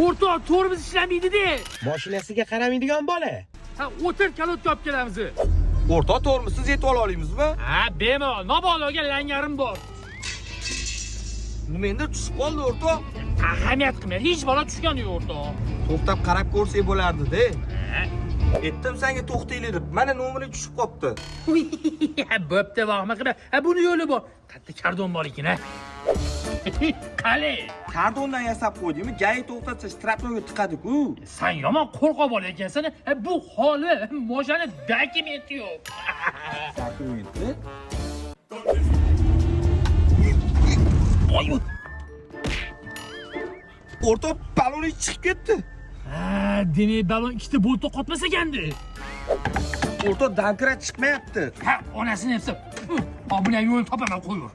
O'rtoq, tormoz ishlamaydi-da. Mashinasiga qaramaydigan bola. Ha, o'tir, kalotga olib kelamiz. O'rtoq, tormozsiz yetib ola olamizmi? Ha, bemalol. Nobaloga langarim bor. Nima endi tushib qoldi o'rtoq? Ahamiyat qilmaydi. Hech bola tushgani yo'q, o'rtoq. To'xtab qarab ko'rsak bo'lardi-da. Aytdim senga to'xtaylik deb. Mana nomering tushib qopti. Bo'pti, vahma qilma. Ha, buni yo'li bor. Qayerda kardon bor ekan, ha? Qale. Kardondan yasab qo'ydingmi? Gay to'xtatsa shtrapnoga tiqadi-ku. Sen yomon qo'rqoq bola ekansan. Bu holi moshani dokumenti yo'q. Dokumenti? Oy. O'rtoq, baloni chiqib ketdi. Ha, demak balon ikkita bo'lta qotmasa ekandi. O'rtoq, dankirat chiqmayapti. Ha, onasini hepsi. Obuna yo'l topaman qo'yur.